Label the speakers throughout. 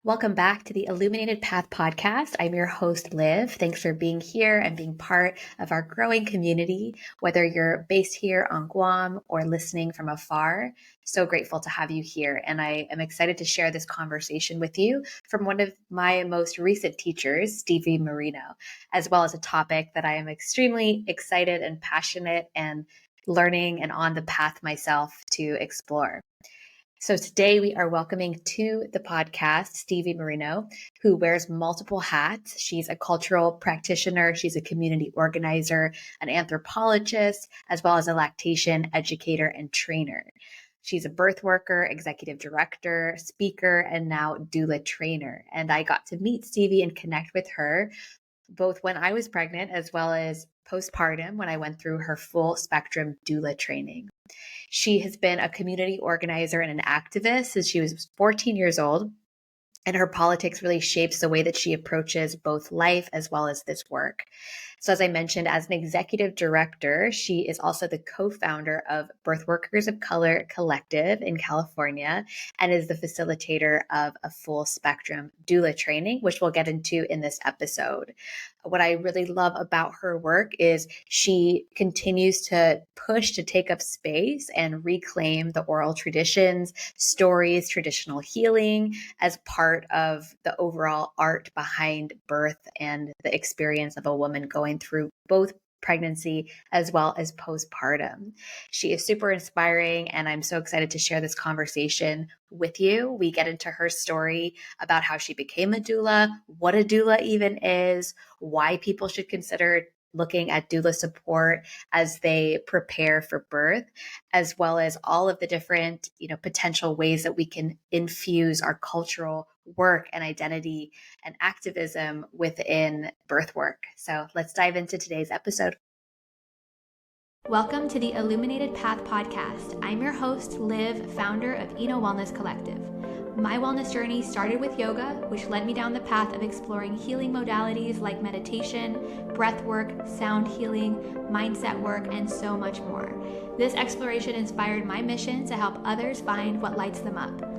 Speaker 1: Welcome back to the Illuminated Path podcast. I'm your host, Liv. Thanks for being here and being part of our growing community, whether you're based here on Guam or listening from afar. So grateful to have you here. And I am excited to share this conversation with you from one of my most recent teachers, Stevie Merino, as well as a topic that I am extremely excited and passionate and learning and on the path myself to explore. So today we are welcoming to the podcast Stevie Merino, who wears multiple hats. She's a cultural practitioner, she's a community organizer, an anthropologist, as well as a lactation educator and trainer. She's a birth worker, executive director, speaker, and now doula trainer. And I got to meet Stevie and connect with her both when I was pregnant as well as postpartum when I went through her full spectrum doula training. She has been a community organizer and an activist since she was 14 years old, and her politics really shapes the way that she approaches both life as well as this work. So as I mentioned, as an executive director, she is also the co-founder of Birthworkers of Color Collective in California and is the facilitator of a full spectrum doula training, which we'll get into in this episode. What I really love about her work is she continues to push to take up space and reclaim the oral traditions, stories, traditional healing as part of the overall art behind birth and the experience of a woman going through both pregnancy as well as postpartum. She is super inspiring, and I'm so excited to share this conversation with you. We get into her story about how she became a doula, what a doula even is, why people should consider looking at doula support as they prepare for birth, as well as all of the different, potential ways that we can infuse our cultural work and identity and activism within birth work. So let's dive into today's episode. Welcome to the Illuminated Path podcast. I'm your host, Liv, founder of Eno Wellness Collective. My wellness journey started with yoga, which led me down the path of exploring healing modalities like meditation, breath work, sound healing, mindset work, and so much more. This exploration inspired my mission to help others find what lights them up.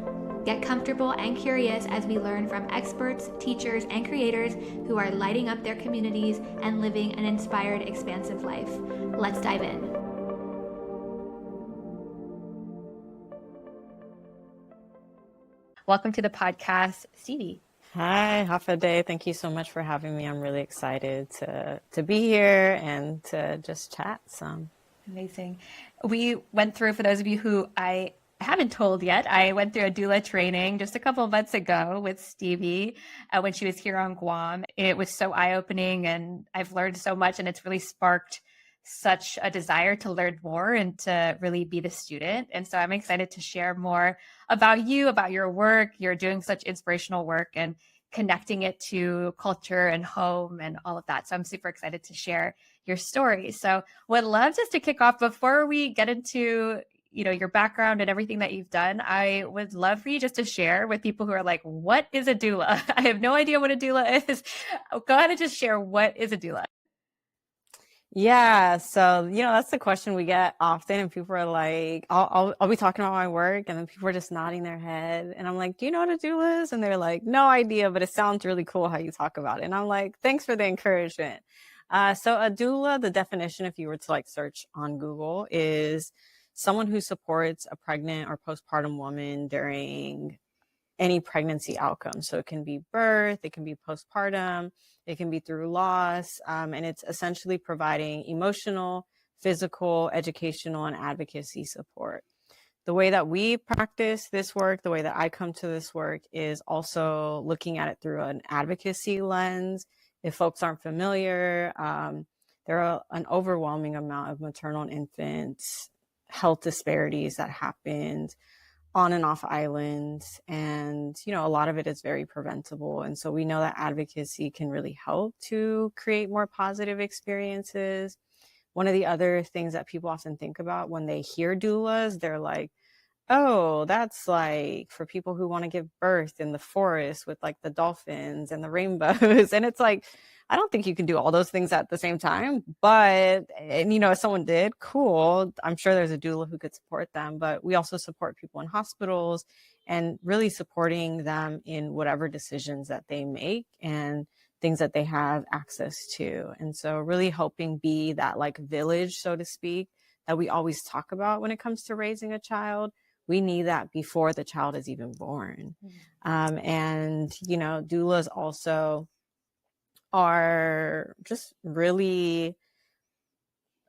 Speaker 1: Get comfortable and curious as we learn from experts, teachers, and creators who are lighting up their communities and living an inspired, expansive life. Let's dive in. Welcome to the podcast, Stevie.
Speaker 2: Hi, Hafa. Thank you so much for having me. I'm really excited to be here and to just chat some.
Speaker 1: Amazing. We went through, for those of you who I haven't told yet, I went through a doula training just a couple of months ago with Stevie when she was here on Guam. It was so eye-opening, and I've learned so much, and it's really sparked such a desire to learn more and to really be the student. And so I'm excited to share more about you, about your work. You're doing such inspirational work and connecting it to culture and home and all of that. So I'm super excited to share your story. So would love just to kick off before we get into your background and everything that you've done. I would love for you just to share with people who are like, what is a doula? I have no idea what a doula is. Go ahead and just share, what is a doula?
Speaker 2: Yeah, so that's the question we get often, and people are like, I'll be talking about my work, and then people are just nodding their head, and I'm like, do you know what a doula is? And they're like, no idea, but it sounds really cool how you talk about it. And I'm like, thanks for the encouragement. So a doula, the definition, if you were to search on Google, is someone who supports a pregnant or postpartum woman during any pregnancy outcome. So it can be birth, it can be postpartum, it can be through loss, and it's essentially providing emotional, physical, educational, and advocacy support. The way that we practice this work, the way that I come to this work, is also looking at it through an advocacy lens. If folks aren't familiar, there are an overwhelming amount of maternal and infant health disparities that happened on and off islands. And, a lot of it is very preventable. And so we know that advocacy can really help to create more positive experiences. One of the other things that people often think about when they hear doulas, they're like, oh, that's like for people who want to give birth in the forest with the dolphins and the rainbows. And it's like, I don't think you can do all those things at the same time, but, if someone did, cool. I'm sure there's a doula who could support them, but we also support people in hospitals and really supporting them in whatever decisions that they make and things that they have access to. And so really helping be that like village, so to speak, that we always talk about when it comes to raising a child. We need that before the child is even born. And, you know, doulas also are just really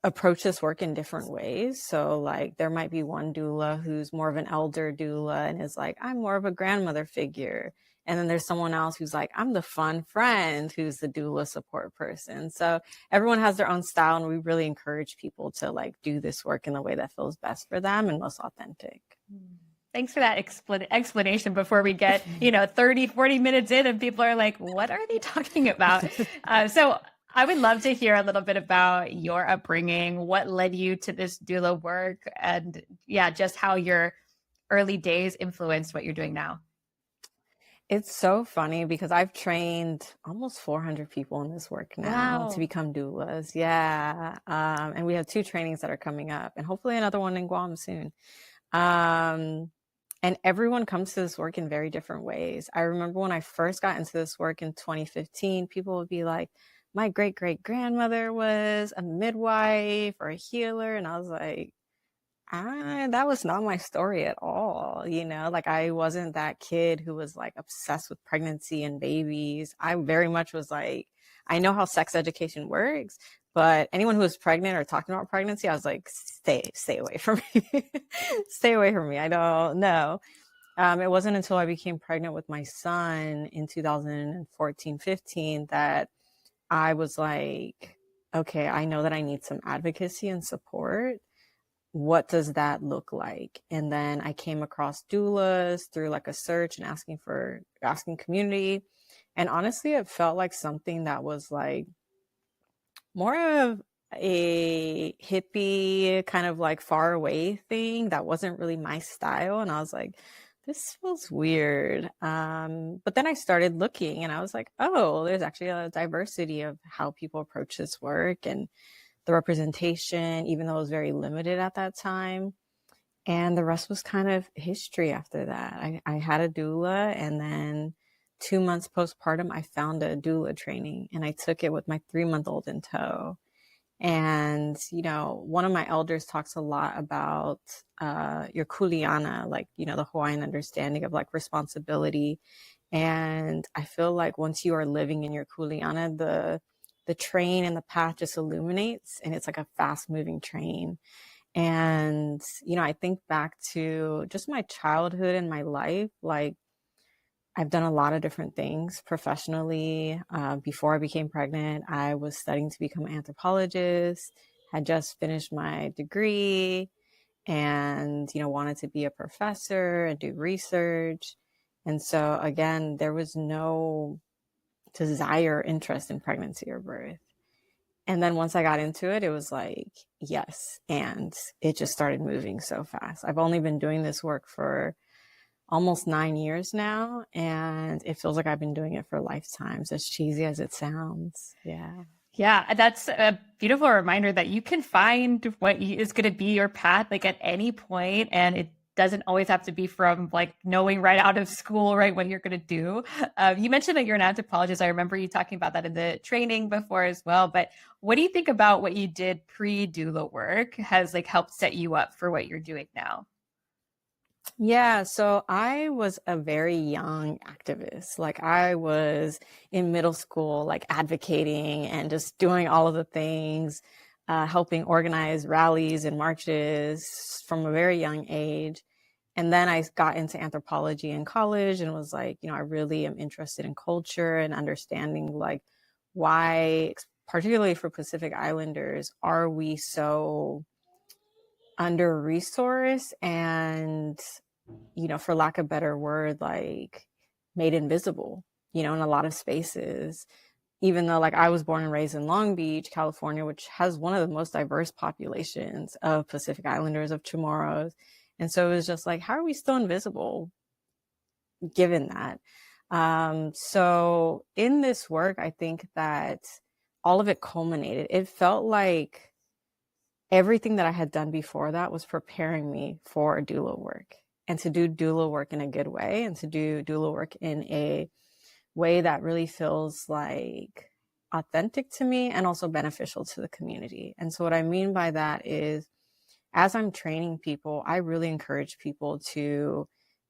Speaker 2: approach this work in different ways. So like there might be one doula who's more of an elder doula and is like, I'm more of a grandmother figure. And then there's someone else who's like, I'm the fun friend who's the doula support person. So everyone has their own style, and we really encourage people to like do this work in the way that feels best for them and most authentic.
Speaker 1: Thanks for that explanation before we get, 30, 40 minutes in and people are like, what are they talking about? So I would love to hear a little bit about your upbringing, what led you to this doula work, and just how your early days influenced what you're doing now.
Speaker 2: It's so funny because I've trained almost 400 people in this work now to become doulas. Yeah. And we have 2 trainings that are coming up and hopefully another one in Guam soon. And everyone comes to this work in very different ways. I remember when I first got into this work in 2015, people would be like, my great-great-grandmother was a midwife or a healer. And I was like, that was not my story at all. Like I wasn't that kid who was like obsessed with pregnancy and babies. I very much was like, I know how sex education works, but anyone who was pregnant or talking about pregnancy, I was like, stay away from me. Stay away from me. I don't know. It wasn't until I became pregnant with my son in 2014, 15 that I was like, okay, I know that I need some advocacy and support. What does that look like? And then I came across doulas through like a search and asking community. And honestly, it felt like something that was like more of a hippie kind of like far away thing that wasn't really my style. And I was like, this feels weird. But then I started looking and I was like, oh, there's actually a diversity of how people approach this work and the representation, even though it was very limited at that time. And the rest was kind of history after that. I had a doula, and then 2 months postpartum, I found a doula training and I took it with my 3-month-old in tow. And, one of my elders talks a lot about your kuleana, like, the Hawaiian understanding of like responsibility. And I feel like once you are living in your kuleana, the train and the path just illuminates, and it's like a fast moving train. And, I think back to just my childhood and my life, like I've done a lot of different things professionally. Before I became pregnant, I was studying to become an anthropologist, had just finished my degree and, wanted to be a professor and do research. And so again, there was no desire or interest in pregnancy or birth. And then once I got into it, it was like, yes. And it just started moving so fast. I've only been doing this work for almost 9 years now. And it feels like I've been doing it for lifetimes, as cheesy as it sounds. Yeah.
Speaker 1: Yeah, that's a beautiful reminder that you can find what is going to be your path like at any point, and it doesn't always have to be from like knowing right out of school, right, what you're going to do. You mentioned that you're an anthropologist. I remember you talking about that in the training before as well. But what do you think about what you did pre-doula work has like helped set you up for what you're doing now?
Speaker 2: Yeah, so I was a very young activist. Like I was in middle school, like advocating and just doing all of the things, helping organize rallies and marches from a very young age. And then I got into anthropology in college and was like, I really am interested in culture and understanding like why, particularly for Pacific Islanders, are we so under-resourced and, for lack of a better word, like made invisible, in a lot of spaces. Even though like I was born and raised in Long Beach, California, which has one of the most diverse populations of Pacific Islanders, of Chamorros. And so it was just like, how are we still invisible given that? So in this work, I think that all of it culminated. It felt like everything that I had done before that was preparing me for doula work. and to do doula work in a good way, and to do doula work in a way that really feels like authentic to me and also beneficial to the community. And so what I mean by that is, as I'm training people, I really encourage people to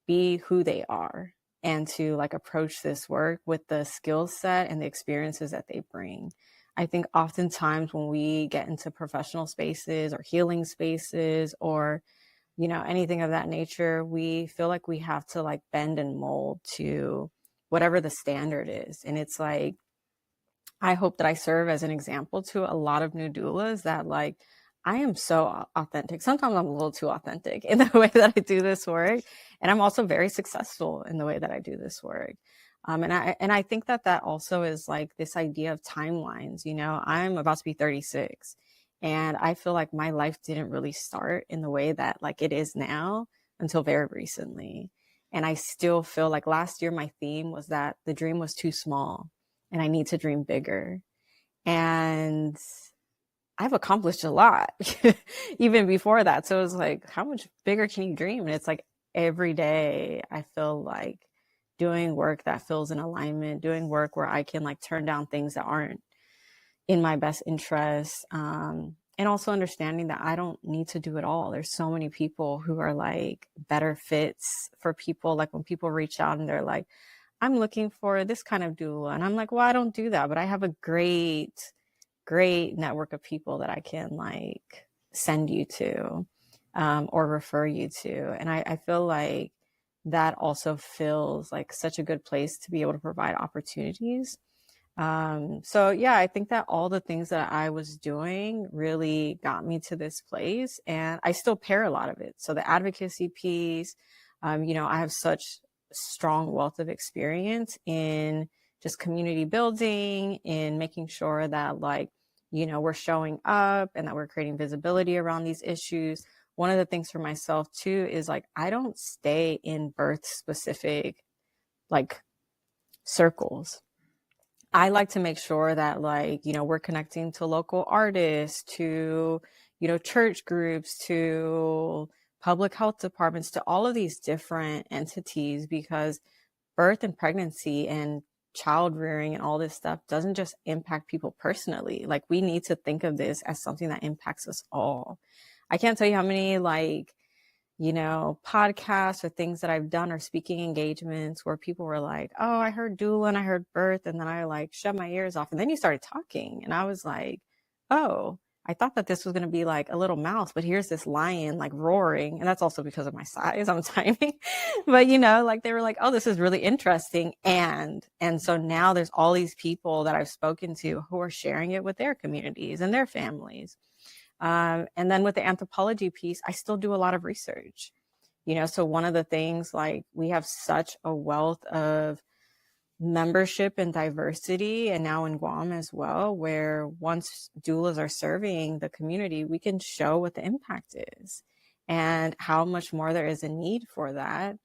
Speaker 2: be who they are and to like approach this work with the skill set and the experiences that they bring. I think oftentimes when we get into professional spaces or healing spaces or, you know, anything of that nature, we feel like we have to like bend and mold to whatever the standard is. And it's like, I hope that I serve as an example to a lot of new doulas that like, I am so authentic. Sometimes I'm a little too authentic in the way that I do this work. And I'm also very successful in the way that I do this work. And I think that that also is like this idea of timelines. You know, I'm about to be 36 and I feel like my life didn't really start in the way that like it is now until very recently. And I still feel like last year, my theme was that the dream was too small and I need to dream bigger. And I've accomplished a lot even before that. So it was like, how much bigger can you dream? And it's like every day I feel like doing work that feels in alignment, doing work where I can like turn down things that aren't in my best interest. And also understanding that I don't need to do it all. There's so many people who are like better fits for people. Like when people reach out and they're like, I'm looking for this kind of doula. And I'm like, well, I don't do that, but I have a great network of people that I can like send you to or refer you to. And I feel like that also feels like such a good place to be able to provide opportunities. So yeah, I think that all the things that I was doing really got me to this place, and I still pair a lot of it. So the advocacy piece, you know, I have such strong wealth of experience in just community building, in making sure that like, you know, we're showing up and that we're creating visibility around these issues. One of the things for myself too is like, I don't stay in birth specific like circles. I like to make sure that like, you know, we're connecting to local artists, to, you know, church groups, to public health departments, to all of these different entities, because birth and pregnancy and child rearing and all this stuff doesn't just impact people personally. Like we need to think of this as something that impacts us all. I can't tell you how many like, you know, podcasts or things that I've done or speaking engagements where people were like, oh, I heard doula and I heard birth. And then I like shut my ears off. And then you started talking. And I was like, oh, I thought that this was going to be like a little mouse, but here's this lion like roaring. And that's also because of my size. I'm tiny. But, you know, like they were like, oh, this is really interesting. And so now there's all these people that I've spoken to who are sharing it with their communities and their families. And then with the anthropology piece, I still do a lot of research, you know, so one of the things like we have such a wealth of membership and diversity, and now in Guam as well, where once doulas are serving the community, we can show what the impact is and how much more there is a need for that.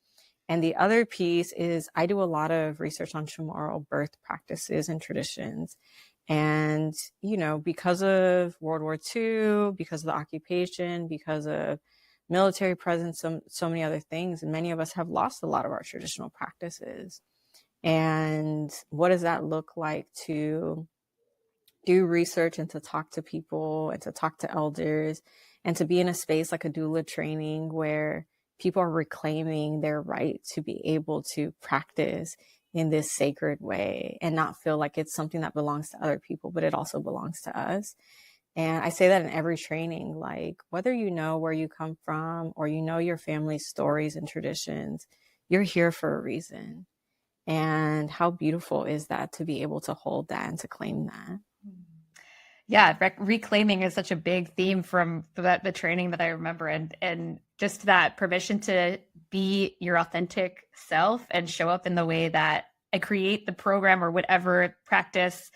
Speaker 2: And the other piece is I do a lot of research on Chamorro birth practices and traditions. And, you know, because of World War II, because of the occupation, because of military presence, so many other things, and many of us have lost a lot of our traditional practices. And what does that look like to do research and to talk to people and to talk to elders and to be in a space like a doula training where people are reclaiming their right to be able to practice in this sacred way and not feel like it's something that belongs to other people, but it also belongs to us. And I say that in every training, like whether you know where you come from or you know your family's stories and traditions, you're here for a reason. And how beautiful is that to be able to hold that and to claim that?
Speaker 1: Yeah, reclaiming is such a big theme from the training that I remember, and just that permission to be your authentic self and show up in the way that I create the program or whatever practice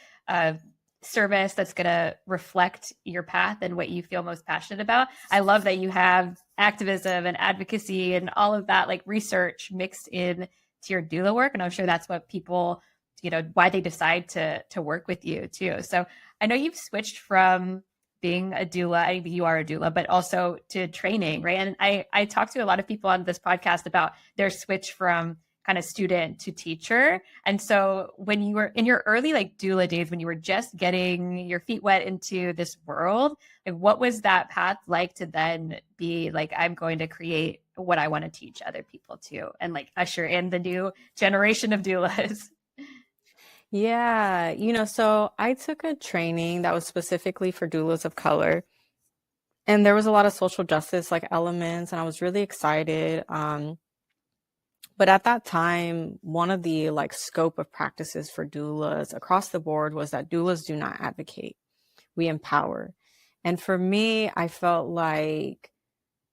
Speaker 1: service that's going to reflect your path and what you feel most passionate about. I love that you have activism and advocacy and all of that like research mixed in to your doula work, and I'm sure that's what people, you know, why they decide to work with you too. So I know you've switched from being a doula, I mean, you are a doula, but also to training, right? And I talk to a lot of people on this podcast about their switch from kind of student to teacher. And so when you were in your early like doula days, when you were just getting your feet wet into this world, like what was that path like to then be like, I'm going to create what I want to teach other people too, and like usher in the new generation of doulas?
Speaker 2: Yeah, so I took a training that was specifically for doulas of color, and there was a lot of social justice like elements, and I was really excited. But at that time, one of the like scope of practices for doulas across the board was that doulas do not advocate, we empower. And for me, I felt like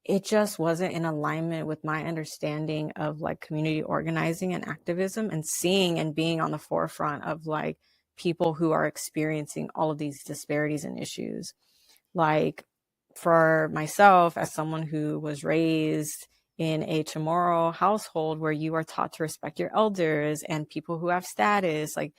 Speaker 2: it just wasn't in alignment with my understanding of like community organizing and activism, and seeing and being on the forefront of like people who are experiencing all of these disparities and issues. Like for myself, as someone who was raised in a Chamorro household where you are taught to respect your elders and people who have status, like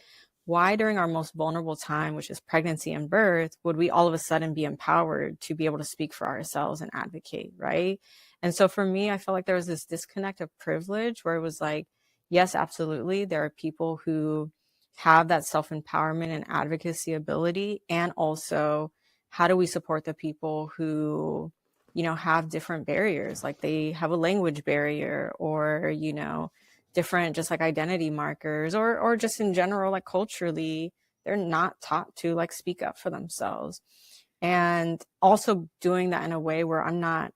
Speaker 2: why during our most vulnerable time, which is pregnancy and birth, would we all of a sudden be empowered to be able to speak for ourselves and advocate, right? And so for me, I felt like there was this disconnect of privilege where it was like, yes, absolutely, there are people who have that self-empowerment and advocacy ability, and also how do we support the people who, have different barriers, like they have a language barrier, or, different just like identity markers, or just in general, like culturally, they're not taught to like speak up for themselves. And also doing that in a way where I'm not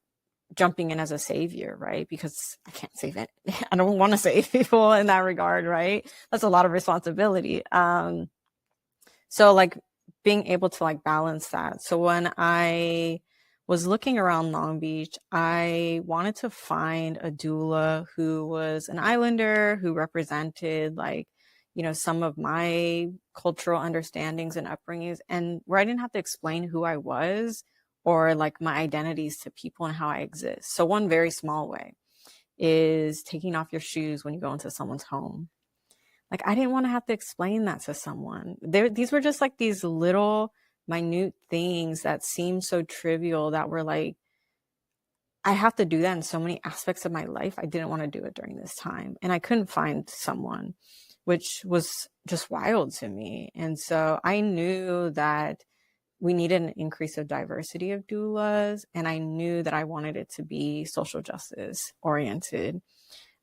Speaker 2: jumping in as a savior, right? Because I can't save it. I don't want to save people in that regard, right? That's a lot of responsibility. So like being able to like balance that. So when I was looking around Long Beach, I wanted to find a doula who was an islander, who represented like, some of my cultural understandings and upbringings, and where I didn't have to explain who I was or like my identities to people and how I exist. So one very small way is taking off your shoes when you go into someone's home. Like, I didn't want to have to explain that to someone. These were just like these little minute things that seemed so trivial that were like, I have to do that in so many aspects of my life. I didn't want to do it during this time. And I couldn't find someone, which was just wild to me. And so I knew that we needed an increase of diversity of doulas. And I knew that I wanted it to be social justice oriented.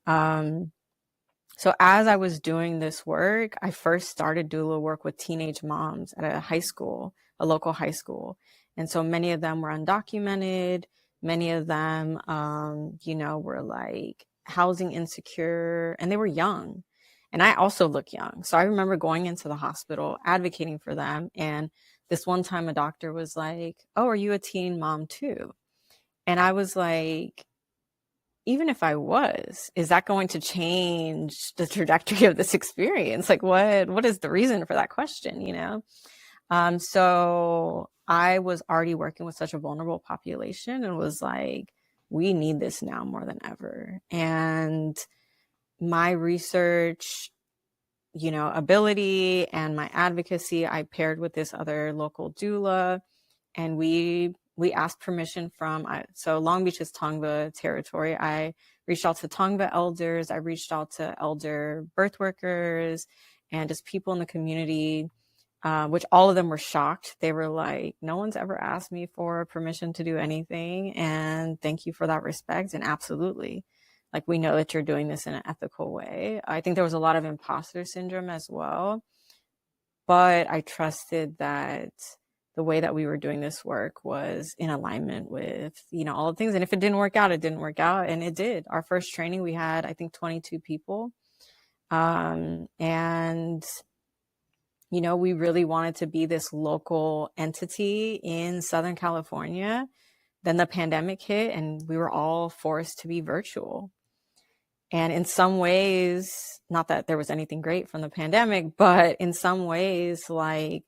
Speaker 2: So as I was doing this work, I first started doula work with teenage moms at a high school, a local high school. And so many of them were undocumented. Many of them, were like housing insecure, and they were young. And I also look young. So I remember going into the hospital, advocating for them. And this one time a doctor was like, "Oh, are you a teen mom too?" And I was like, even if I was, is that going to change the trajectory of this experience? Like, what is the reason for that question, So I was already working with such a vulnerable population and was like, we need this now more than ever. And my research, ability and my advocacy, I paired with this other local doula, and we asked permission from, so Long Beach is Tongva territory. I reached out to Tongva elders. I reached out to elder birth workers and just people in the community, which all of them were shocked. They were like, no one's ever asked me for permission to do anything. And thank you for that respect. And absolutely, like, we know that you're doing this in an ethical way. I think there was a lot of imposter syndrome as well, but I trusted that the way that we were doing this work was in alignment with, all the things. And if it didn't work out, it didn't work out. And it did. Our first training, we had, I think, 22 people. And, we really wanted to be this local entity in Southern California. Then the pandemic hit and we were all forced to be virtual. And in some ways, not that there was anything great from the pandemic, but in some ways, like,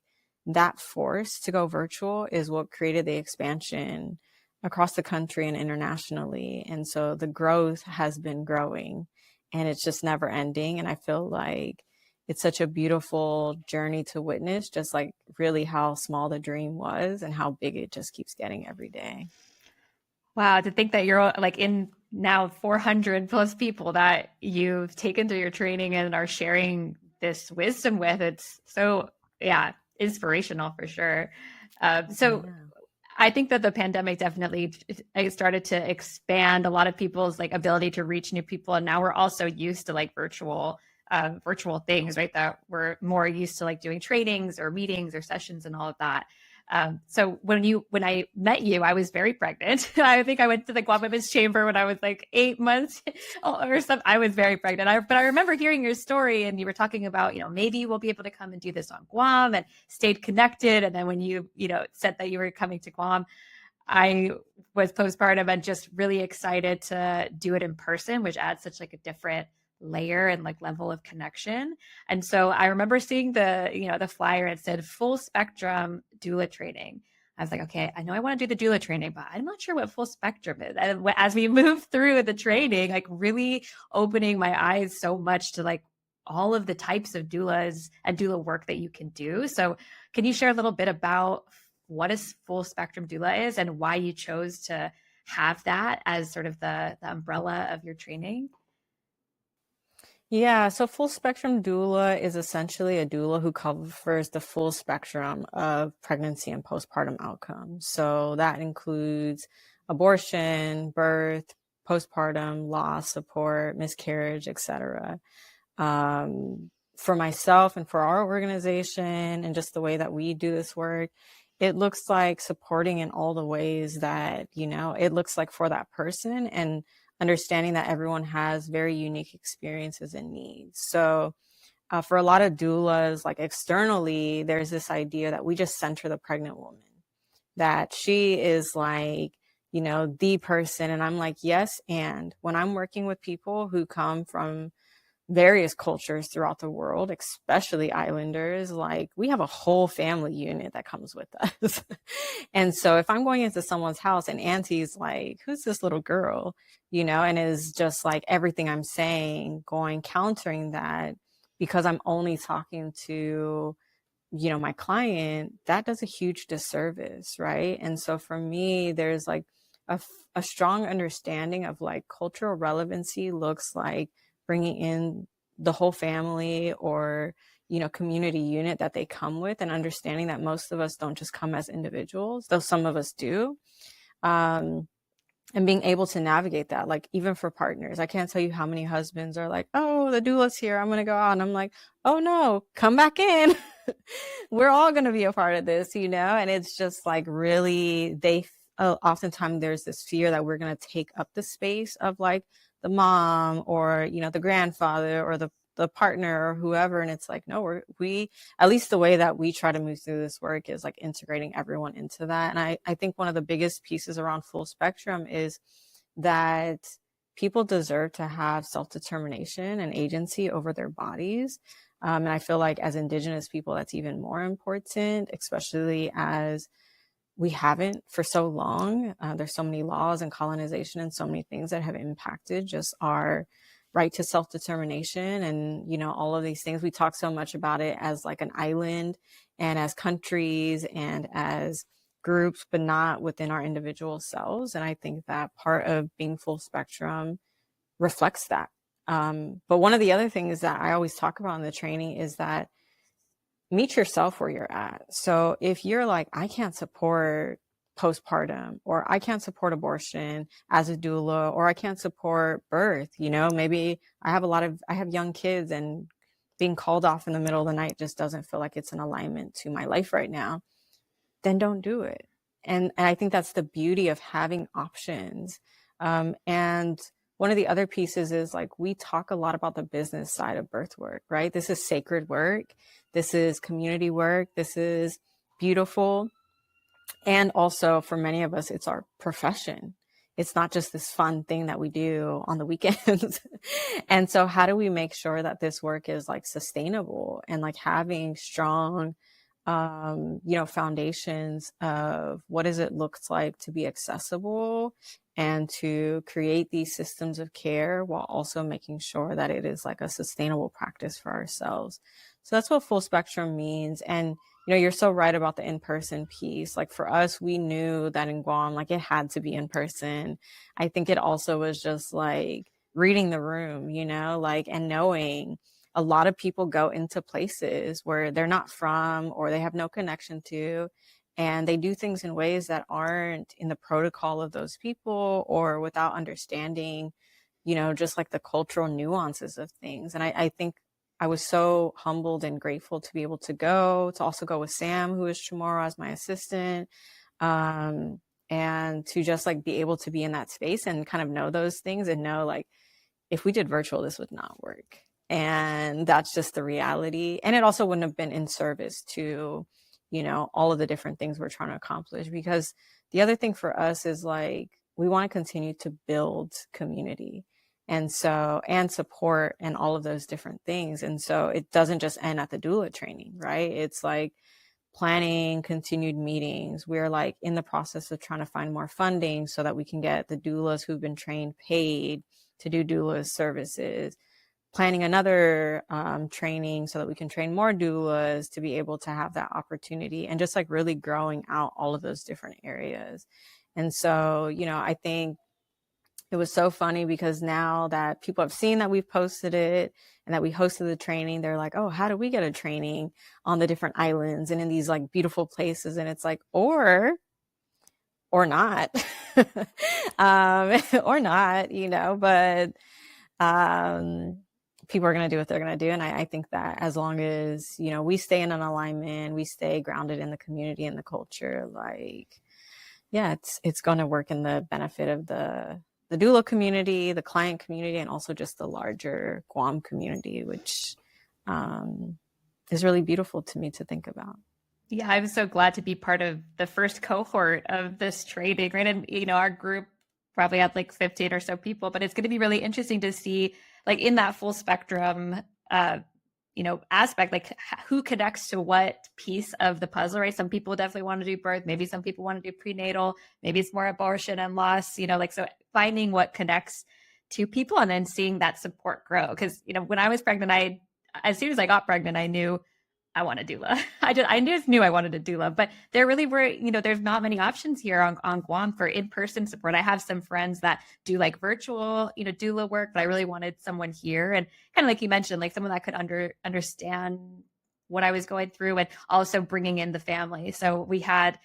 Speaker 2: that force to go virtual is what created the expansion across the country and internationally. And so the growth has been growing and it's just never ending. And I feel like it's such a beautiful journey to witness, just like really how small the dream was and how big it just keeps getting every day.
Speaker 1: Wow, to think that you're like in now 400 plus people that you've taken through your training and are sharing this wisdom with, it's so, yeah, inspirational for sure. So
Speaker 2: Yeah.
Speaker 1: I think that the pandemic definitely started to expand a lot of people's like ability to reach new people. And now we're also used to like virtual things, right? That we're more used to like doing trainings or meetings or sessions and all of that. So when I met you, I was very pregnant. I think I went to the Guam Women's Chamber when I was like 8 months or something. I was very pregnant. But I remember hearing your story, and you were talking about, maybe we'll be able to come and do this on Guam, and stayed connected. And then when you said that you were coming to Guam, I was postpartum and just really excited to do it in person, which adds such like a different layer and like level of connection. And so I remember seeing the flyer. It said full spectrum doula training. I was like, okay, I know I want to do the doula training, but I'm not sure what full spectrum is. And as we move through the training, like really opening my eyes so much to like all of the types of doulas and doula work that you can do. So can you share a little bit about what a full spectrum doula is and why you chose to have that as sort of the umbrella of your training?
Speaker 2: Yeah, so full spectrum doula is essentially a doula who covers the full spectrum of pregnancy and postpartum outcomes. So that includes abortion, birth, postpartum, loss support, miscarriage, etc. For myself and for our organization and just the way that we do this work, it looks like supporting in all the ways that, it looks like for that person, and understanding that everyone has very unique experiences and needs. So for a lot of doulas, like externally, there's this idea that we just center the pregnant woman, that she is like, the person. And I'm like, yes. And when I'm working with people who come from various cultures throughout the world, especially islanders, like we have a whole family unit that comes with us. And so if I'm going into someone's house and auntie's like, who's this little girl, and is just like everything I'm saying going countering that because I'm only talking to, my client, that does a huge disservice, right? And so for me, there's like a strong understanding of like cultural relevancy looks like bringing in the whole family or, community unit that they come with, and understanding that most of us don't just come as individuals, though some of us do. And being able to navigate that, like even for partners, I can't tell you how many husbands are like, oh, the doula's here, I'm going to go out. And I'm like, oh no, come back in. We're all going to be a part of this, and it's just like really, oftentimes there's this fear that we're going to take up the space of like the mom or, the grandfather or the partner or whoever. And it's like, no, we, at least the way that we try to move through this work is like integrating everyone into that. And I think one of the biggest pieces around full spectrum is that people deserve to have self-determination and agency over their bodies. And I feel like as Indigenous people, that's even more important, especially as we haven't for so long. There's so many laws and colonization and so many things that have impacted just our right to self-determination and, all of these things. We talk so much about it as like an island and as countries and as groups, but not within our individual selves. And I think that part of being full spectrum reflects that. But one of the other things that I always talk about in the training is that meet yourself where you're at. So if you're like, I can't support postpartum, or I can't support abortion as a doula, or I can't support birth, maybe I have young kids and being called off in the middle of the night just doesn't feel like it's an alignment to my life right now, then don't do it. And I think that's the beauty of having options. And one of the other pieces is like, we talk a lot about the business side of birth work, right? This is sacred work. This is community work. This is beautiful. And also for many of us, it's our profession. It's not just this fun thing that we do on the weekends. And so how do we make sure that this work is like sustainable and like having strong foundations of what does it look like to be accessible and to create these systems of care while also making sure that it is like a sustainable practice for ourselves. So that's what full spectrum means. And, you're so right about the in-person piece. Like for us, we knew that in Guam, like it had to be in person. I think it also was just like reading the room, and knowing a lot of people go into places where they're not from or they have no connection to, and they do things in ways that aren't in the protocol of those people or without understanding, just like the cultural nuances of things. And I think I was so humbled and grateful to be able to also go with Sam, who is Chamorro, as my assistant, and to just like be able to be in that space and kind of know those things and know like, if we did virtual, this would not work. And that's just the reality. And it also wouldn't have been in service to, all of the different things we're trying to accomplish. Because the other thing for us is like, we want to continue to build community and support and all of those different things. And so it doesn't just end at the doula training, right? It's like planning continued meetings. We're like in the process of trying to find more funding so that we can get the doulas who've been trained paid to do doula services, planning another training so that we can train more doulas to be able to have that opportunity, and just like really growing out all of those different areas. And so, I think it was so funny because now that people have seen that we've posted it and that we hosted the training, they're like, oh, how do we get a training on the different islands and in these like beautiful places? And it's like, or not, or not, but people are going to do what they're going to do. And I think that as long as, we stay in an alignment, we stay grounded in the community and the culture, like, yeah, it's going to work in the benefit of the doula community, the client community, and also just the larger Guam community, which is really beautiful to me to think about.
Speaker 3: Yeah, I'm so glad to be part of the first cohort of this training. Granted, our group probably had like 15 or so people, but it's going to be really interesting to see, like in that full spectrum, aspect, like who connects to what piece of the puzzle, right? Some people definitely want to do birth. Maybe some people want to do prenatal. Maybe it's more abortion and loss, so finding what connects to people and then seeing that support grow. Because, when I was pregnant, as soon as I got pregnant, I knew I want a doula. I just knew I wanted a doula, but there really were, there's not many options here on Guam for in-person support. I have some friends that do like virtual, doula work, but I really wanted someone here. And kind of like you mentioned, like someone that could understand what I was going through and also bringing in the family. So we had,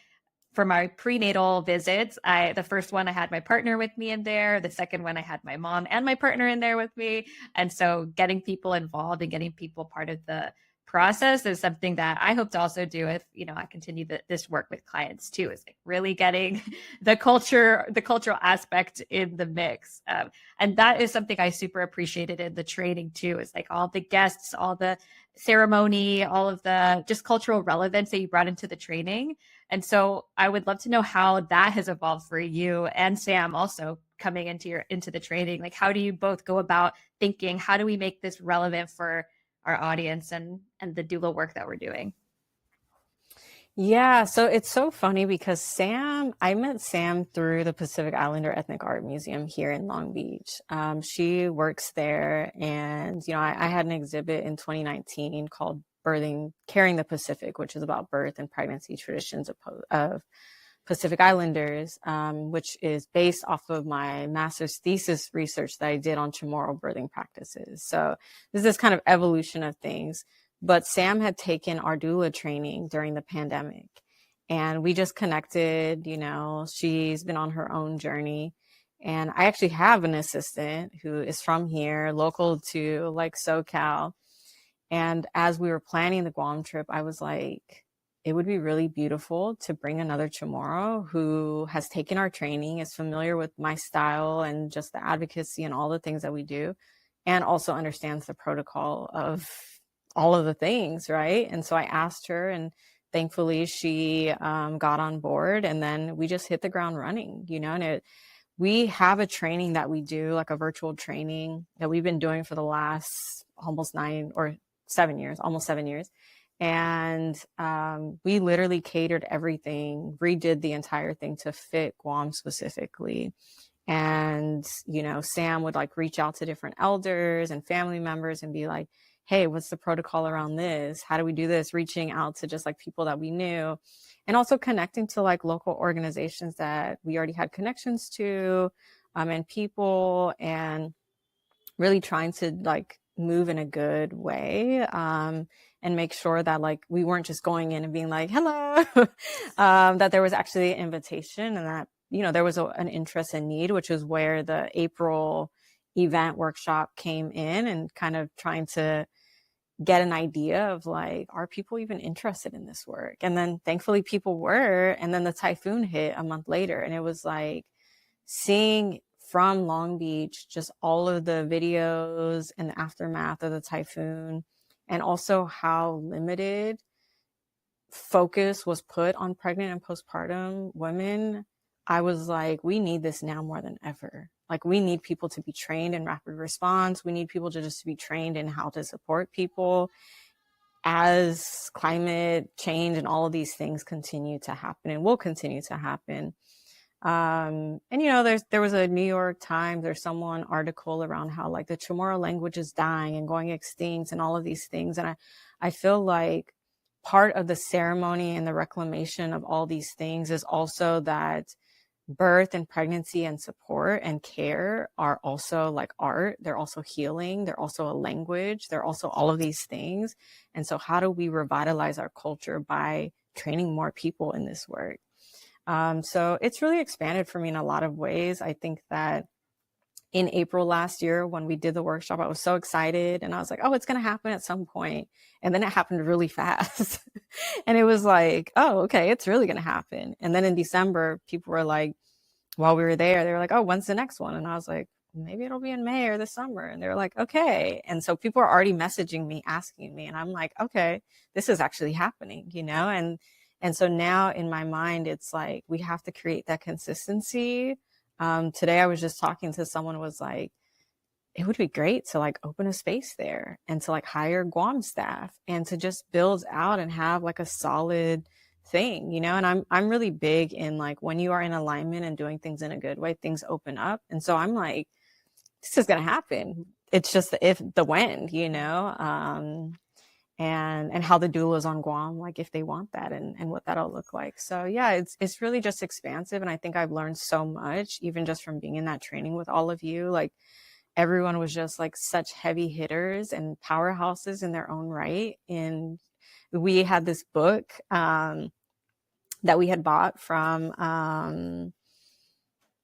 Speaker 3: for my prenatal visits, the first one I had my partner with me in there. The second one I had my mom and my partner in there with me. And so getting people involved and getting people part of the process is something that I hope to also do if, I continue this work with clients too, is like really getting the cultural aspect in the mix. And that is something I super appreciated in the training too, is like all the guests, all the ceremony, all of the just cultural relevance that you brought into the training. And so I would love to know how that has evolved for you and Sam also coming into the training. Like, how do you both go about thinking, how do we make this relevant for our audience and the doula work that we're doing?
Speaker 2: Yeah, so it's so funny because I met Sam through the Pacific Islander Ethnic Art Museum here in Long Beach. She works there, and I had an exhibit in 2019 called Carrying the Pacific, which is about birth and pregnancy traditions of Pacific Islanders, which is based off of my master's thesis research that I did on Chamorro birthing practices. So this is kind of evolution of things. But Sam had taken our doula training during the pandemic, and we just connected. She's been on her own journey. And I actually have an assistant who is from here, local to like SoCal. And as we were planning the Guam trip, I was like, it would be really beautiful to bring another Chamorro who has taken our training, is familiar with my style and just the advocacy and all the things that we do, and also understands the protocol of all of the things, right? And so I asked her, and thankfully she got on board, and then we just hit the ground running, and we have a training that we do, like a virtual training that we've been doing for the last almost 7 years. And we literally catered everything, redid the entire thing to fit Guam specifically. And, you know, Sam would like reach out to different elders and family members and be like, hey, what's the protocol around this? How do we do this? Reaching out to just like people that we knew, and also connecting to like local organizations that we already had connections to, and people, and really trying to like move in a good way, and make sure that like we weren't just going in and being like, hello, that there was actually an invitation, and that, you know, there was an interest and need, which is where the April event workshop came in, and kind of trying to get an idea of like, are people even interested in this work? And then thankfully people were, and then the typhoon hit a month later, and it was like seeing from Long Beach just all of the videos and the aftermath of the typhoon, and also how limited focus was put on pregnant and postpartum women. I was like, we need this now more than ever. Like, we need people to be trained in rapid response. We need people to just be trained in how to support people as climate change and all of these things continue to happen and will continue to happen. And, you know, there was a New York Times or someone article around how like the Chamorro language is dying and going extinct and all of these things. And I feel like part of the ceremony and the reclamation of all these things is also that birth and pregnancy and support and care are also like art. They're also healing. They're also a language. They're also all of these things. And so how do we revitalize our culture by training more people in this work? So it's really expanded for me in a lot of ways. I think that in April last year, when we did the workshop, I was so excited and I was like, oh, it's going to happen at some point. And then it happened really fast. And it was like, oh, okay, it's really going to happen. And then in December, people were like, while we were there, they were like, oh, when's the next one? And I was like, maybe it'll be in May or the summer. And they're like, okay. And so people are already messaging me, asking me, and I'm like, okay, this is actually happening, you know? And so now in my mind, it's like, we have to create that consistency. Today I was just talking to someone who was like, it would be great to like open a space there and to like hire Guam staff and to just build out and have like a solid thing, you know? And I'm really big in like, when you are in alignment and doing things in a good way, things open up. And so I'm like, this is going to happen. It's just the when, you know? And how the doulas on Guam, like if they want that and what that'll look like. So yeah, it's really just expansive. And I think I've learned so much, even just from being in that training with all of you. Like, everyone was just like such heavy hitters and powerhouses in their own right. And we had this book that we had bought from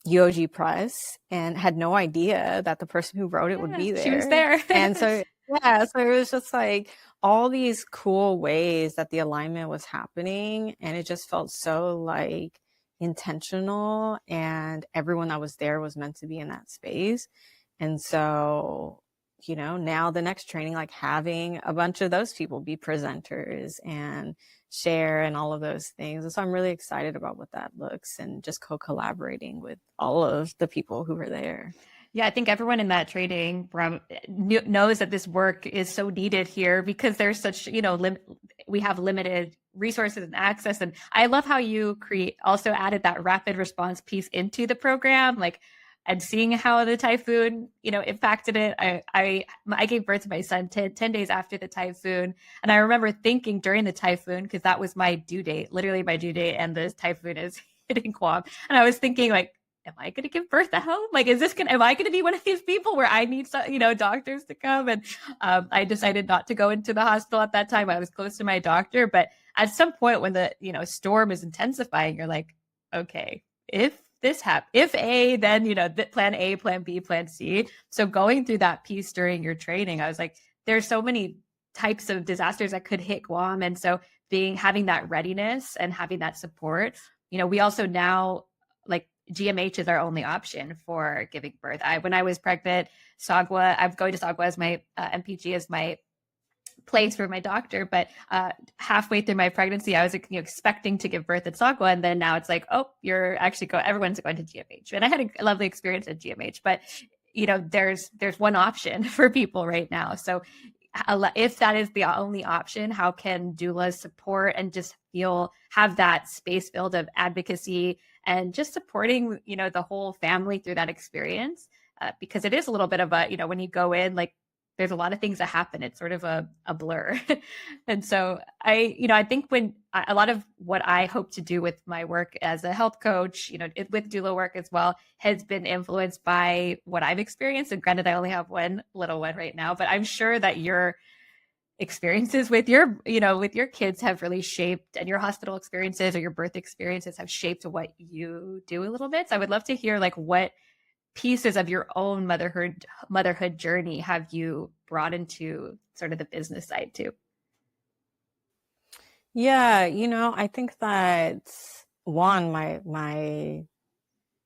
Speaker 2: UOG Press, and had no idea that the person who wrote it would be there.
Speaker 3: She was there.
Speaker 2: And so, yeah, so it was just like all these cool ways that the alignment was happening. And it just felt so like intentional, and everyone that was there was meant to be in that space. And so, you know, now the next training, like having a bunch of those people be presenters and share and all of those things. And so I'm really excited about what that looks, and just co-collaborating with all of the people who were there.
Speaker 3: Yeah, I think everyone in that training knows that this work is so needed here, because there's such, you know, we have limited resources and access. And I love how you also added that rapid response piece into the program, like, and seeing how the typhoon, you know, impacted it. I gave birth to my son 10 days after the typhoon. And I remember thinking during the typhoon, because that was my due date, literally my due date, and the typhoon is hitting Guam. And I was thinking, like, am I going to give birth at home? Like, am I going to be one of these people where I need some, you know, doctors to come? And I decided not to go into the hospital at that time. I was close to my doctor. But at some point when the, you know, storm is intensifying, you're like, okay, if this happens, if A, then, you know, plan A, plan B, plan C. So going through that piece during your training, I was like, there's so many types of disasters that could hit Guam. And so having that readiness and having that support, you know, we also now, like, GMH is our only option for giving birth. When I was pregnant, Sagwa, I'm going to Sagwa as my MPG as my place for my doctor, but halfway through my pregnancy, I was, you know, expecting to give birth at Sagwa, and then now it's like, oh, everyone's going to GMH, and I had a lovely experience at GMH. But you know, there's one option for people right now, so if that is the only option, how can doulas support and just have that space filled of advocacy and just supporting, the whole family through that experience? Because it is a little bit of a, when you go in, like, there's a lot of things that happen. It's sort of a blur. And so I think when a lot of what I hope to do with my work as a health coach, with doula work as well, has been influenced by what I've experienced. And granted, I only have one little one right now, but I'm sure that your experiences with your kids have really shaped, and your hospital experiences or your birth experiences have shaped what you do a little bit. So I would love to hear like what pieces of your own motherhood journey have you brought into sort of the business side too?
Speaker 2: Yeah, I think that one, my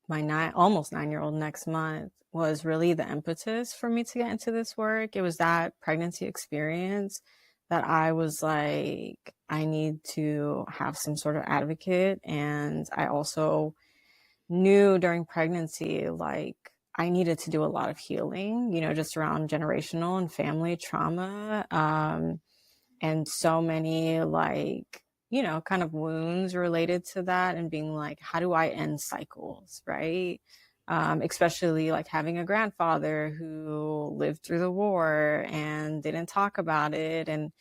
Speaker 2: almost 9-year-old next month was really the impetus for me to get into this work. It was that pregnancy experience that I was like, I need to have some sort of advocate. And I also knew during pregnancy, like I needed to do a lot of healing, just around generational and family trauma. And so many like, kind of wounds related to that, and being like, how do I end cycles, right? Especially like having a grandfather who lived through the war and didn't talk about it. And,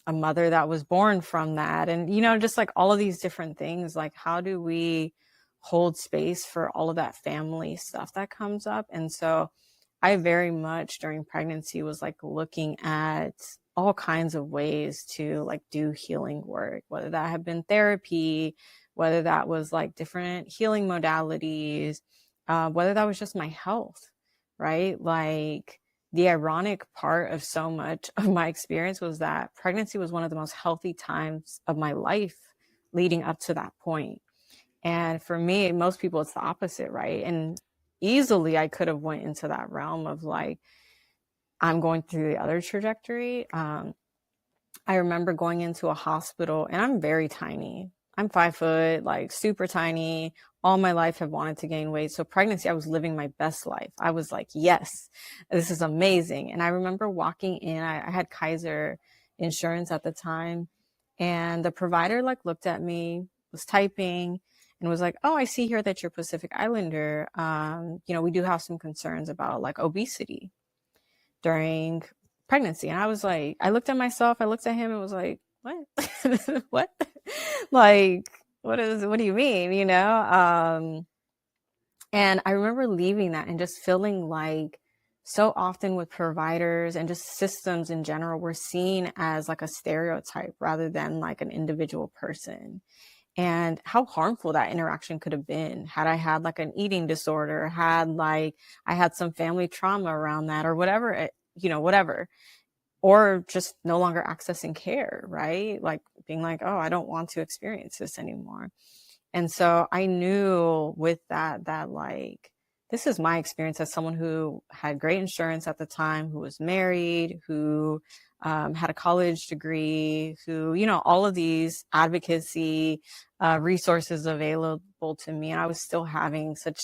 Speaker 2: a mother that was born from that. And, just like all of these different things, like how do we hold space for all of that family stuff that comes up? And so I very much during pregnancy was like looking at all kinds of ways to like do healing work, whether that had been therapy, whether that was like different healing modalities, whether that was just my health, right? Like the ironic part of so much of my experience was that pregnancy was one of the most healthy times of my life leading up to that point. And for me, most people, it's the opposite, right? And easily I could have went into that realm of like, I'm going through the other trajectory. I remember going into a hospital, and I'm very tiny. I'm 5 foot, like super tiny. All my life have wanted to gain weight. So pregnancy, I was living my best life. I was like, yes, this is amazing. And I remember walking in, I had Kaiser insurance at the time, and the provider like looked at me, was typing, and was like, oh, I see here that you're Pacific Islander. We do have some concerns about like obesity during pregnancy. And I was like, I looked at myself, I looked at him and was like, what? What? Like, what do you mean? And I remember leaving that and just feeling like so often with providers and just systems in general, we're seen as like a stereotype rather than like an individual person. And how harmful that interaction could have been had I had like an eating disorder, I had some family trauma around that, or whatever, whatever, or just no longer accessing care, right? Like being like, oh, I don't want to experience this anymore. And so I knew with that like, this is my experience as someone who had great insurance at the time, who was married, who had a college degree, who, all of these advocacy resources available to me. And I was still having such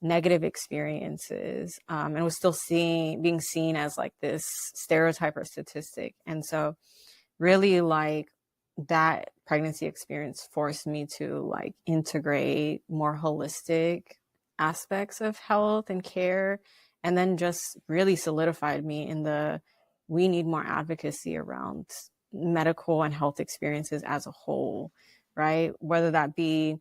Speaker 2: negative experiences and was still being seen as like this stereotype or statistic. And so really like that pregnancy experience forced me to like integrate more holistic aspects of health and care, and then just really solidified me in we need more advocacy around medical and health experiences as a whole, right? Whether that be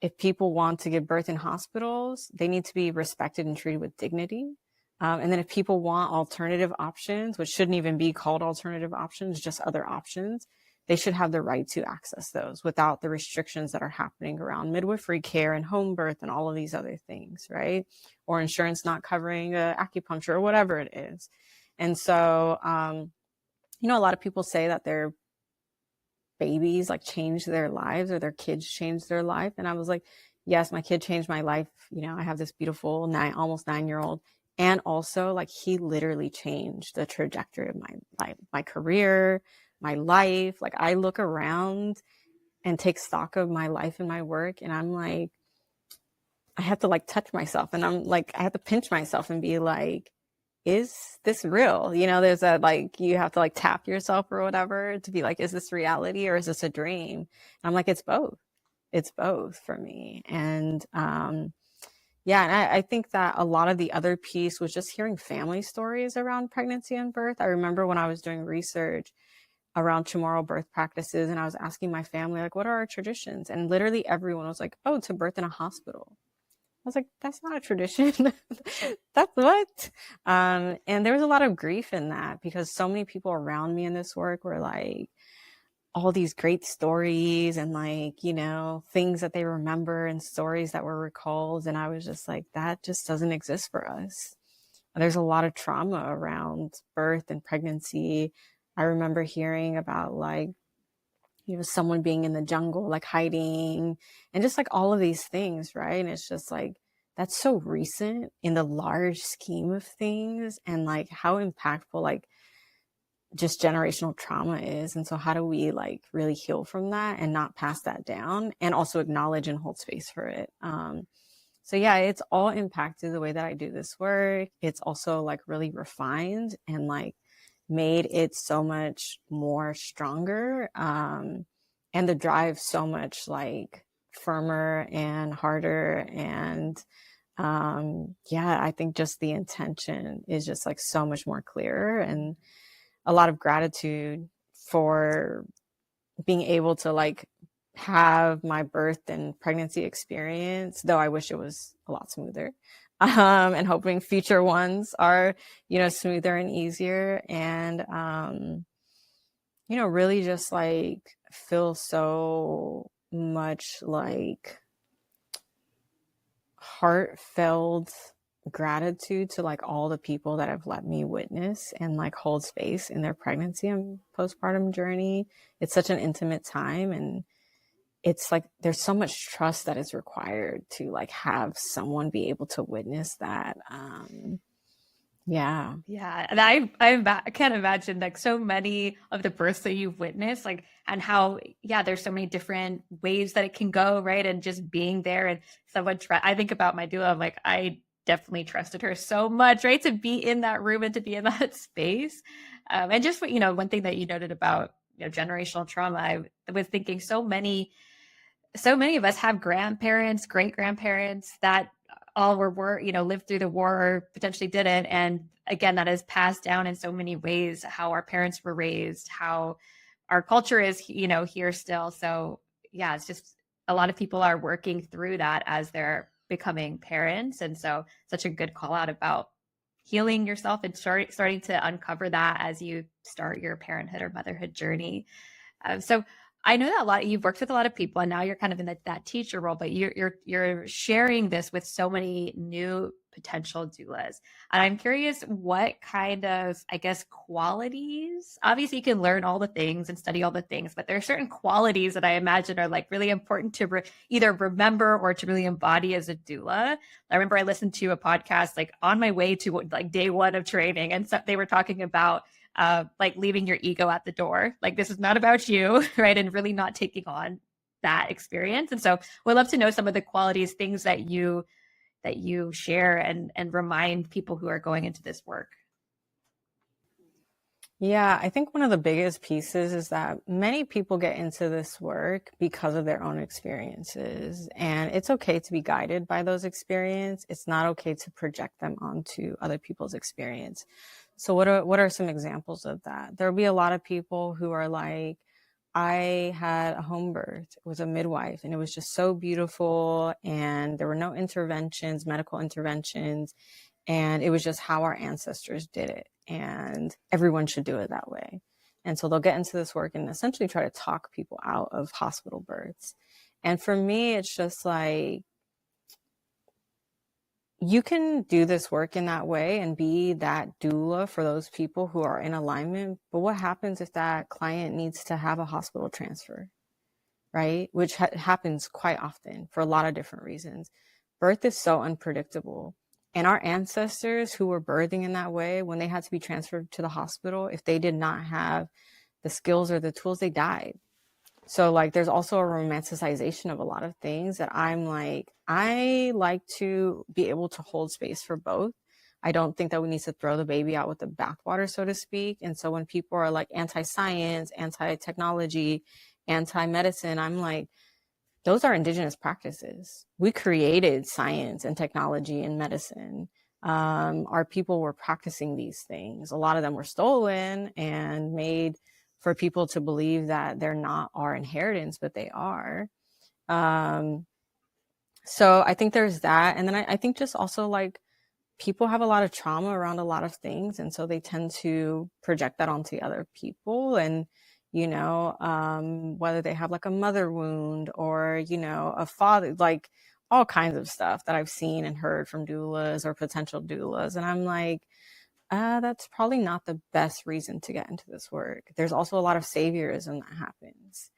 Speaker 2: if people want to give birth in hospitals, they need to be respected and treated with dignity. And then if people want alternative options, which shouldn't even be called alternative options, just other options, they should have the right to access those without the restrictions that are happening around midwifery care and home birth and all of these other things, right? Or insurance not covering acupuncture or whatever it is. And so, a lot of people say that their babies like changed their lives, or their kids changed their life. And I was like, yes, my kid changed my life. I have this beautiful almost 9-year-old. And also like he literally changed the trajectory of my career, my life. Like I look around and take stock of my life and my work, and I'm like, I have to like touch myself, and I'm like, I have to pinch myself and be like, is this real? You know, there's a, like, you have to like tap yourself or whatever to be like, is this reality or is this a dream? And I'm like, it's both. It's both for me. And yeah, and I think that a lot of the other piece was just hearing family stories around pregnancy and birth. I remember when I was doing research around tomorrow birth practices, and I was asking my family, like, what are our traditions? And literally everyone was like, oh, to birth in a hospital. I was like, that's not a tradition. That's what? And there was a lot of grief in that, because so many people around me in this work were like, all these great stories and, like, you know, things that they remember and stories that were recalled. And I was just like, that just doesn't exist for us. There's a lot of trauma around birth and pregnancy. I remember hearing about, like, you know, someone being in the jungle, like hiding, and just like all of these things, right? And it's just like, that's so recent in the large scheme of things, and like how impactful, like, just generational trauma is. And so how do we like really heal from that and not pass that down, and also acknowledge and hold space for it? So yeah, it's all impacted the way that I do this work. It's also like really refined and like made it so much more stronger, and the drive so much like firmer and harder. And yeah, I think just the intention is just like so much more clearer, and a lot of gratitude for being able to like have my birth and pregnancy experience, though I wish it was a lot smoother. And hoping future ones are, you know, smoother and easier. And, you know, really just like feel so much like heartfelt gratitude to like all the people that have let me witness and like hold space in their pregnancy and postpartum journey. It's such an intimate time, and it's like there's so much trust that is required to like have someone be able to witness that. Yeah.
Speaker 3: And I can't imagine like so many of the births that you've witnessed, like, and how, there's so many different ways that it can go, right? And just being there, and someone I think about my doula, I'm like, I definitely trusted her so much, right? To be in that room and to be in that space. And just what, one thing that you noted about, generational trauma, I was thinking so many of us have grandparents, great grandparents that all were lived through the war or potentially didn't. And again, that is passed down in so many ways, how our parents were raised, how our culture is, here still. So yeah, it's just a lot of people are working through that as they're becoming parents. And so such a good call out about healing yourself and starting to uncover that as you start your parenthood or motherhood journey. So I know that you've worked with a lot of people, and now you're kind of in that teacher role, but you're sharing this with so many new potential doulas. And I'm curious what kind of, I guess, qualities, obviously you can learn all the things and study all the things, but there are certain qualities that I imagine are like really important to either remember or to really embody as a doula. I remember I listened to a podcast like on my way to like day one of training, and so they were talking about like leaving your ego at the door. Like, this is not about you, right? And really not taking on that experience. And so we'd love to know some of the qualities, things that you share and remind people who are going into this work.
Speaker 2: Yeah, I think one of the biggest pieces is that many people get into this work because of their own experiences, and it's okay to be guided by those experiences. It's not okay to project them onto other people's experience. So what are some examples of that? There'll be a lot of people who are like, I had a home birth. It was a midwife, and it was just so beautiful, and there were no interventions, medical interventions, and it was just how our ancestors did it, and everyone should do it that way. And so they'll get into this work and essentially try to talk people out of hospital births. And for me, it's just like, you can do this work in that way and be that doula for those people who are in alignment. But what happens if that client needs to have a hospital transfer, right? Which happens quite often for a lot of different reasons. Birth is so unpredictable. And our ancestors who were birthing in that way, when they had to be transferred to the hospital, if they did not have the skills or the tools, they died. So like, there's also a romanticization of a lot of things that I'm like, I like to be able to hold space for both. I don't think that we need to throw the baby out with the bathwater, so to speak. And so when people are like anti-science, anti-technology, anti-medicine, I'm like, those are indigenous practices. We created science and technology and medicine. Our people were practicing these things. A lot of them were stolen and made for people to believe that they're not our inheritance, but they are. So I think there's that. And then I think just also like people have a lot of trauma around a lot of things. And so they tend to project that onto other people. And, you know, whether they have like a mother wound or, you know, a father, like all kinds of stuff that I've seen and heard from doulas or potential doulas. And I'm like, that's probably not the best reason to get into this work. There's also a lot of saviorism that happens.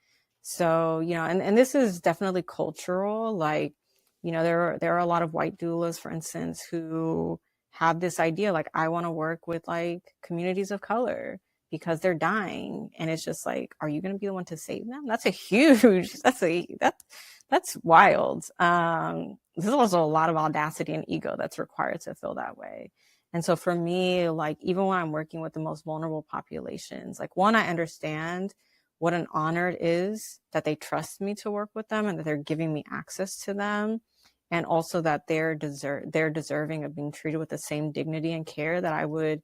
Speaker 2: So, you know, and this is definitely cultural. Like, you know, there are a lot of white doulas, for instance, who have this idea, like, I want to work with like communities of color because they're dying. And it's just like, are you going to be the one to save them? That's a huge, that's wild. There's also a lot of audacity and ego that's required to feel that way. And so for me, like, even when I'm working with the most vulnerable populations, like, one, I understand what an honor it is that they trust me to work with them and that they're giving me access to them. And also that they're deserving of being treated with the same dignity and care that I would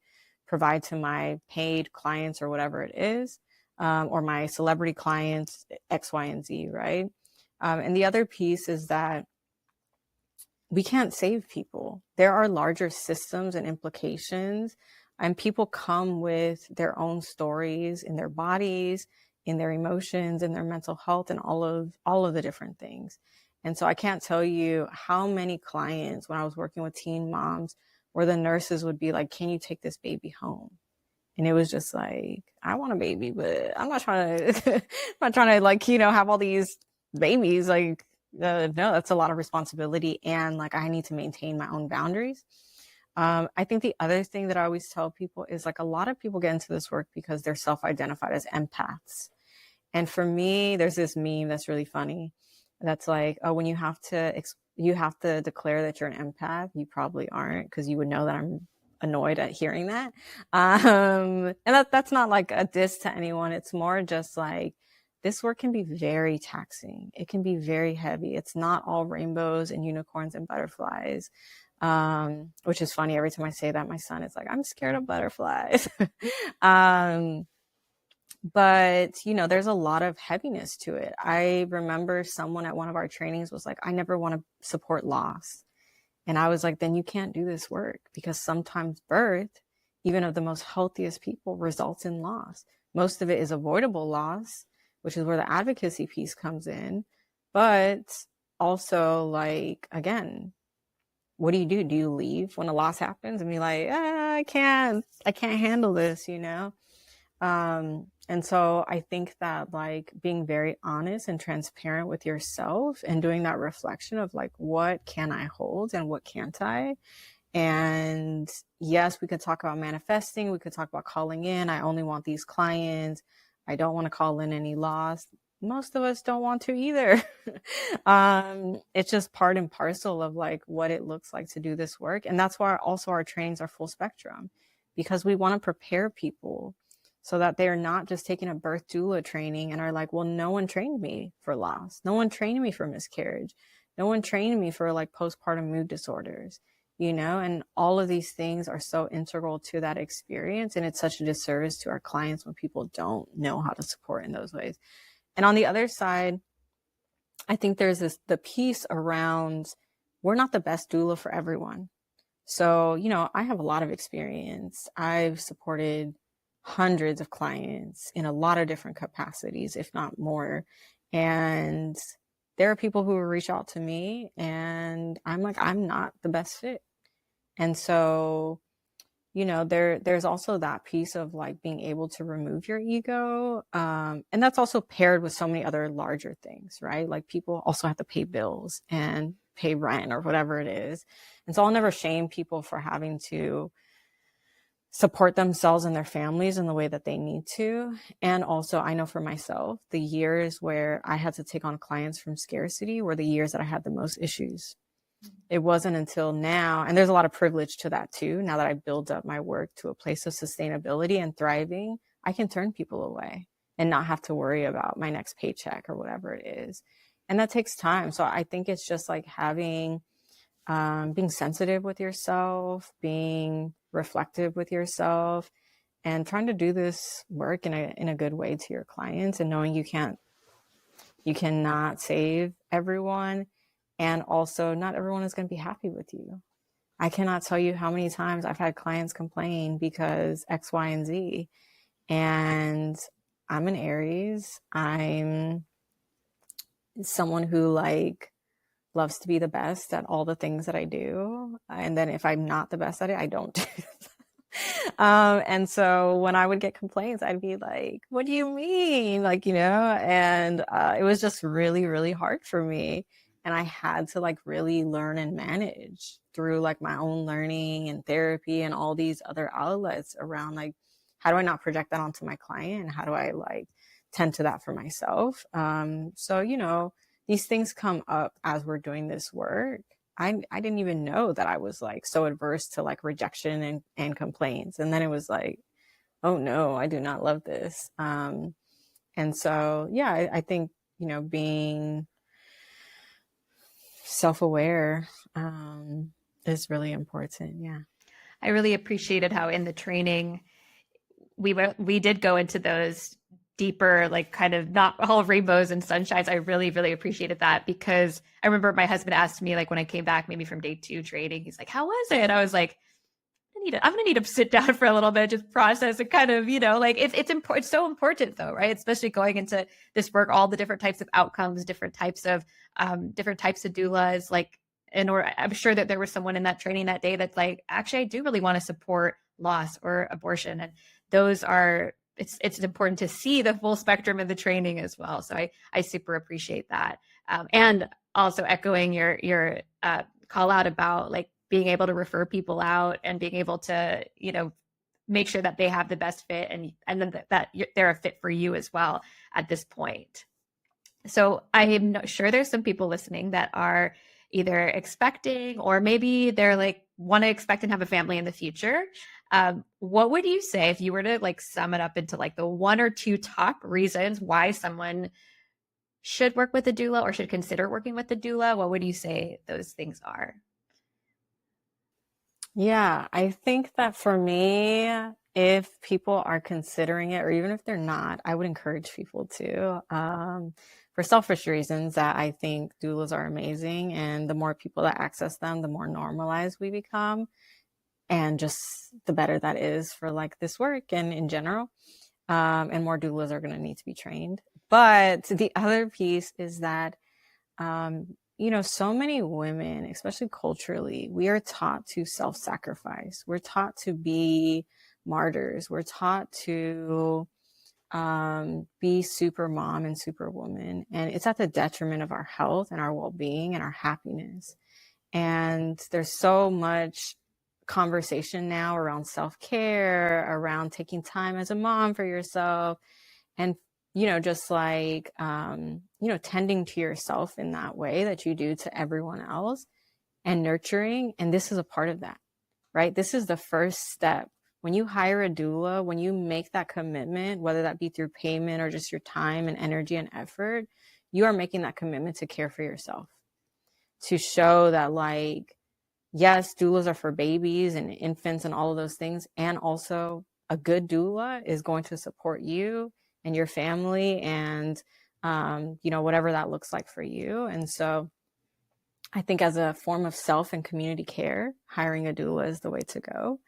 Speaker 2: provide to my paid clients or whatever it is, or my celebrity clients, X, Y, and Z, right? And the other piece is that we can't save people. There are larger systems and implications, and people come with their own stories in their bodies, in their emotions, in their mental health, and all of the different things. And so I can't tell you how many clients when I was working with teen moms where the nurses would be like, can you take this baby home? And it was just like, I want a baby, but I'm not trying to, I'm not trying to like, you know, have all these babies. Like, no, that's a lot of responsibility. And like, I need to maintain my own boundaries. I think the other thing that I always tell people is like, a lot of people get into this work because they're self-identified as empaths. And for me, there's this meme that's really funny. That's like, oh, when you have to declare that you're an empath, you probably aren't, because you would know that I'm annoyed at hearing that. And that's not like a diss to anyone. It's more just like, this work can be very taxing. It can be very heavy. It's not all rainbows and unicorns and butterflies, which is funny. Every time I say that, my son is like, I'm scared of butterflies. But, you know, there's a lot of heaviness to it. I remember someone at one of our trainings was like, I never want to support loss. And I was like, then you can't do this work, because sometimes birth, even of the most healthiest people, results in loss. Most of it is avoidable loss, which is where the advocacy piece comes in. But also, like, again, what do? Do you leave when a loss happens and be like, I can't handle this, you know? And so I think that like being very honest and transparent with yourself and doing that reflection of like, what can I hold and what can't I? And yes, we could talk about manifesting. We could talk about calling in. I only want these clients. I don't want to call in any loss. Most of us don't want to either. It's just part and parcel of like what it looks like to do this work. And that's why also our trainings are full spectrum, because we want to prepare people so that they're not just taking a birth doula training and are like, well, no one trained me for loss. No one trained me for miscarriage. No one trained me for like postpartum mood disorders, you know, and all of these things are so integral to that experience. And it's such a disservice to our clients when people don't know how to support in those ways. And on the other side, I think there's the piece around, we're not the best doula for everyone. So, you know, I have a lot of experience. I've supported hundreds of clients in a lot of different capacities, if not more. And there are people who will reach out to me and I'm like, I'm not the best fit. And so, you know, there's also that piece of like being able to remove your ego. And that's also paired with so many other larger things, right? Like people also have to pay bills and pay rent or whatever it is. And so I'll never shame people for having to support themselves and their families in the way that they need to. And also, I know for myself, the years where I had to take on clients from scarcity were the years that I had the most issues. it wasn't until now, and there's a lot of privilege to that too. Now that I build up my work to a place of sustainability and thriving, I can turn people away and not have to worry about my next paycheck or whatever it is. And that takes time. So I think it's just like having, being sensitive with yourself, being reflective with yourself, and trying to do this work in a good way to your clients, and knowing you cannot save everyone. And also not everyone is going to be happy with you. I cannot tell you how many times I've had clients complain because X, Y, and Z. And I'm an Aries. I'm someone who like loves to be the best at all the things that I do. And then if I'm not the best at it, I don't do it. And so when I would get complaints, I'd be like, what do you mean? Like, and it was just really, really hard for me. And I had to like really learn and manage through like my own learning and therapy and all these other outlets around like, how do I not project that onto my client? And how do I like tend to that for myself? So, these things come up as we're doing this work. I didn't even know that I was like so adverse to like rejection and complaints. And then it was like, oh no, I do not love this. And so, yeah, I think, being self-aware is really important. Yeah.
Speaker 3: I really appreciated how in the training we did go into those deeper, like kind of not all rainbows and sunshines. I really, really appreciated that, because I remember my husband asked me like when I came back maybe from day 2 training, he's like, how was it? And I was like, I'm going to need to sit down for a little bit, just process and kind of, like it's important. It's so important though, right? Especially going into this work, all the different types of outcomes, different types of doulas, like, or I'm sure that there was someone in that training that day that's like, actually, I do really want to support loss or abortion. And those are, it's important to see the full spectrum of the training as well. So I super appreciate that. And also echoing your call out about like being able to refer people out and being able to, make sure that they have the best fit and then that they're a fit for you as well at this point. So I am not sure there's some people listening that are either expecting, or maybe they're like want to expect and have a family in the future. What would you say if you were to like sum it up into like the 1 or 2 top reasons why someone should work with a doula or should consider working with a doula? What would you say those things are?
Speaker 2: Yeah, I think that for me, if people are considering it, or even if they're not, I would encourage people to, for selfish reasons, that I think doulas are amazing. And the more people that access them, the more normalized we become. And just the better that is for like this work and in general. And more doulas are going to need to be trained. But the other piece is that, so many women, especially culturally, we are taught to self-sacrifice. We're taught to be martyrs. We're taught to be super mom and super woman. And it's at the detriment of our health and our well-being and our happiness. And there's so much conversation now around self-care, around taking time as a mom for yourself, and just like tending to yourself in that way that you do to everyone else, and nurturing. And this is a part of that, right? This is the first step. When you hire a doula, when you make that commitment, whether that be through payment or just your time and energy and effort, you are making that commitment to care for yourself, to show that like, yes, doulas are for babies and infants and all of those things. And also a good doula is going to support you and your family and, whatever that looks like for you. And so I think as a form of self and community care, hiring a doula is the way to go.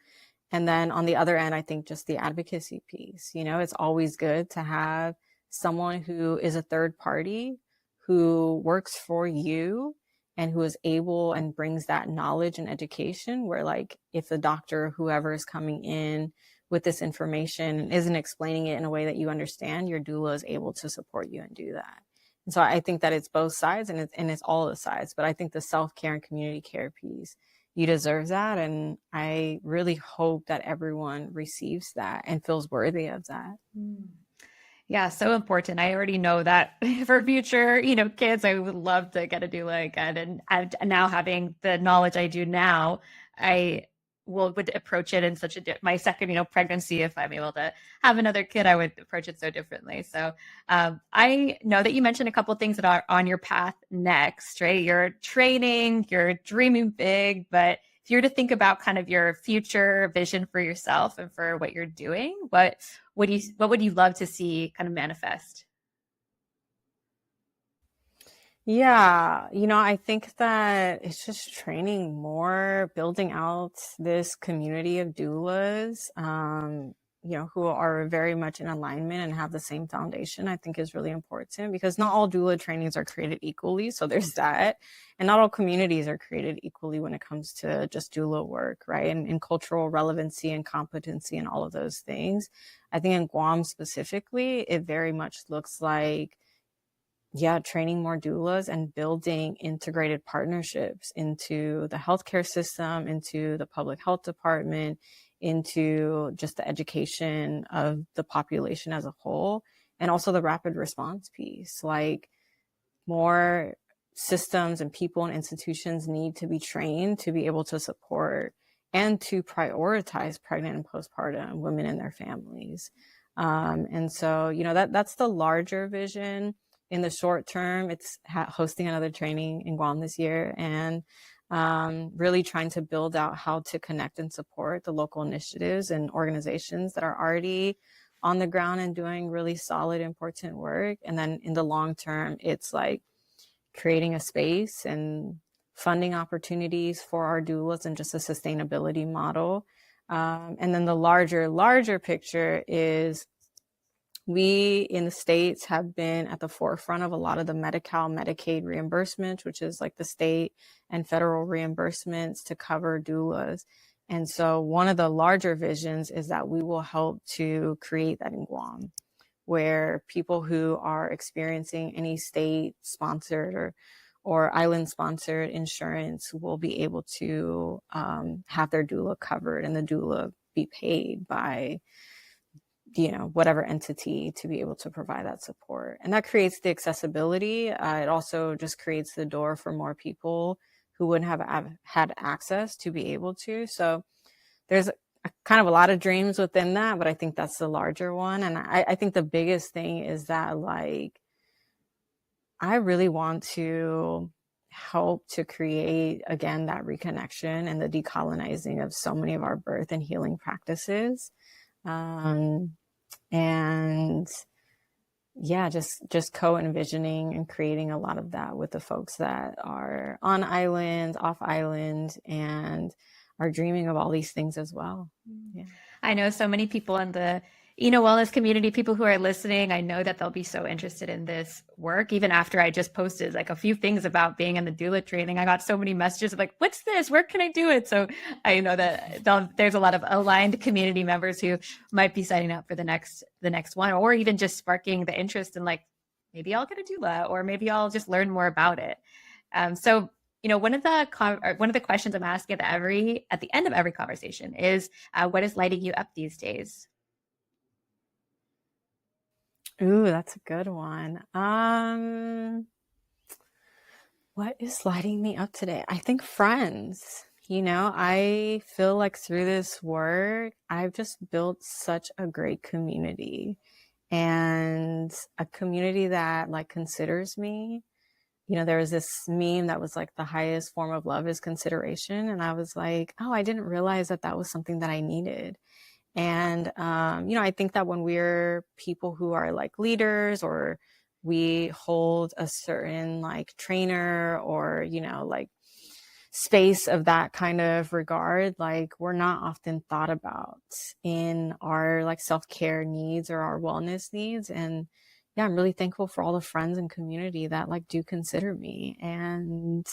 Speaker 2: And then on the other end, I think just the advocacy piece, it's always good to have someone who is a third party, who works for you, and who is able and brings that knowledge and education, where like if the doctor or whoever is coming in with this information isn't explaining it in a way that you understand, your doula is able to support you and do that. And so I think that it's both sides, and it's all the sides. But I think the self-care and community care piece, you deserve that. And I really hope that everyone receives that and feels worthy of that.
Speaker 3: Yeah, so important. I already know that for future, kids, I would love to get a doula again. And now having the knowledge I do now, I would approach it in such my second, pregnancy. If I'm able to have another kid, I would approach it so differently. So I know that you mentioned a couple of things that are on your path next, right? You're training, you're dreaming big, but if you were to think about kind of your future vision for yourself and for what you're doing, what would you love to see kind of manifest?
Speaker 2: Yeah, I think that it's just training more, building out this community of doulas, who are very much in alignment and have the same foundation, I think is really important, because not all doula trainings are created equally. So there's that. And not all communities are created equally when it comes to just doula work, right? And cultural relevancy and competency and all of those things. I think in Guam specifically, it very much looks like, training more doulas and building integrated partnerships into the healthcare system, into the public health department, into just the education of the population as a whole, and also the rapid response piece. Like, more systems and people and institutions need to be trained to be able to support and to prioritize pregnant and postpartum women and their families. And so, that's the larger vision. In the short term, it's hosting another training in Guam this year, and really trying to build out how to connect and support the local initiatives and organizations that are already on the ground and doing really solid, important work. And then in the long term, it's like creating a space and funding opportunities for our doulas and just a sustainability model. And then the larger picture is, we in the States have been at the forefront of a lot of the Medi-Cal, Medicaid reimbursements, which is like the state and federal reimbursements to cover doulas. And so one of the larger visions is that we will help to create that in Guam, where people who are experiencing any state-sponsored or island-sponsored insurance will be able to have their doula covered, and the doula be paid by whatever entity to be able to provide that support. And that creates the accessibility. It also just creates the door for more people who wouldn't have had access to be able to. So there's kind of a lot of dreams within that, but I think that's the larger one. And I think the biggest thing is that, like, I really want to help to create, again, that reconnection and the decolonizing of so many of our birth and healing practices. And just co-envisioning and creating a lot of that with the folks that are on island, off island, and are dreaming of all these things as well. Yeah.
Speaker 3: I know so many people in the wellness community, people who are listening, I know that they'll be so interested in this work. Even after I just posted like a few things about being in the doula training, I got so many messages of like, what's this? Where can I do it? So I know that there's a lot of aligned community members who might be signing up for the next one, or even just sparking the interest in, like, maybe I'll get a doula, or maybe I'll just learn more about it. So one of the questions I'm asking at the end of every conversation is, what is lighting you up these days?
Speaker 2: Ooh, that's a good one. What is lighting me up today? I think friends. I feel like through this work, I've just built such a great community, and a community that, like, considers me. There was this meme that was like, the highest form of love is consideration. And I was like, oh, I didn't realize that was something that I needed. And, I think that when we're people who are like leaders, or we hold a certain like trainer or, like space of that kind of regard, like, we're not often thought about in our like self-care needs or our wellness needs. And yeah, I'm really thankful for all the friends and community that like do consider me and,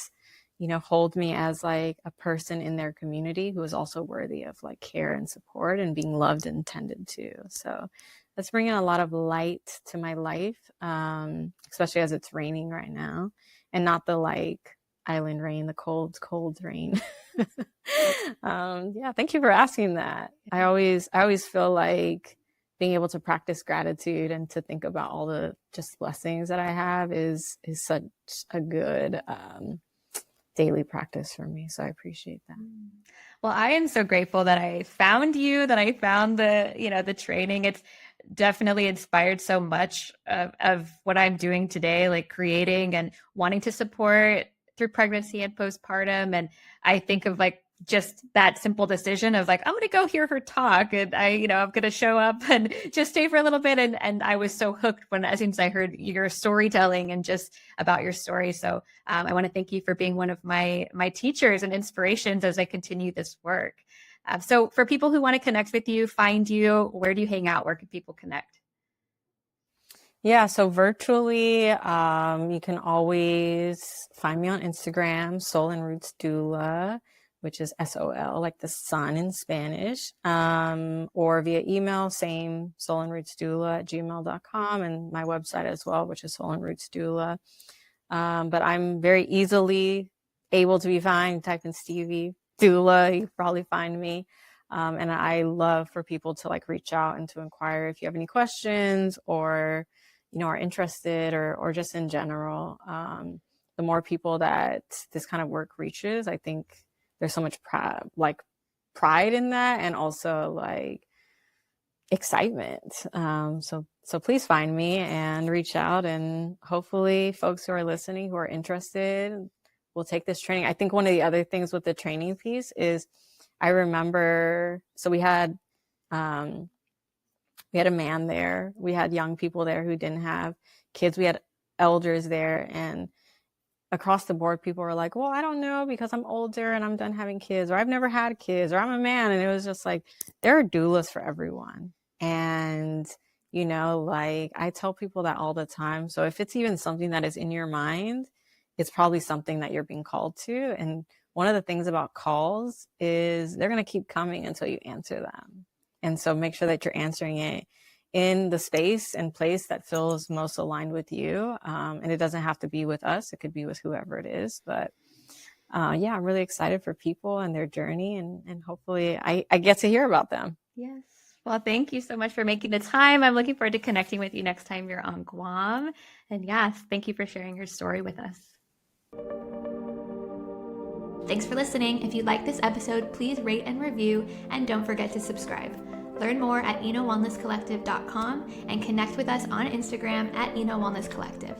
Speaker 2: hold me as like a person in their community who is also worthy of like care and support and being loved and tended to. So that's bringing a lot of light to my life, especially as it's raining right now, and not the like island rain, the cold rain. Yeah, thank you for asking that. I always feel like being able to practice gratitude and to think about all the just blessings that I have is such a good daily practice for me. So I appreciate that.
Speaker 3: Well, I am so grateful that I found you, that I found the training. It's definitely inspired so much of what I'm doing today, like creating and wanting to support through pregnancy and postpartum. And I think of like just that simple decision of like, I'm going to go hear her talk, and I'm going to show up and just stay for a little bit. And I was so hooked as soon as I heard your storytelling and just about your story. So I want to thank you for being one of my teachers and inspirations as I continue this work. So for people who want to connect with you, find you, where do you hang out? Where can people connect?
Speaker 2: Yeah, so virtually, you can always find me on Instagram, Soul and Roots Doula, which is SOL, like the sun in Spanish, or via email, same soulandrootsdoula@gmail.com, and my website as well, which is Soul and Roots Doula. But I'm very easily able to be found. Type in Stevie Doula, you probably find me. And I love for people to like reach out and to inquire if you have any questions or, are interested or just in general. The more people that this kind of work reaches, I think there's so much pride in that, and also like excitement. So please find me and reach out, and hopefully folks who are listening, who are interested, will take this training. I think one of the other things with the training piece is, I remember, so we had a man there, we had young people there who didn't have kids, we had elders there, and across the board, people were like, well, I don't know, because I'm older and I'm done having kids, or I've never had kids, or I'm a man. And it was just like, there are doulas for everyone. And, like I tell people that all the time. So if it's even something that is in your mind, it's probably something that you're being called to. And one of the things about calls is they're going to keep coming until you answer them. And so make sure that you're answering it in the space and place that feels most aligned with you. And it doesn't have to be with us. It could be with whoever it is. But yeah, I'm really excited for people and their journey. And hopefully I get to hear about them.
Speaker 3: Yes. Well, thank you so much for making the time. I'm looking forward to connecting with you next time you're on Guam. And yes, thank you for sharing your story with us. Thanks for listening. If you like this episode, please rate and review, and don't forget to subscribe. Learn more at enowellnesscollective.com and connect with us on Instagram at enowellnesscollective.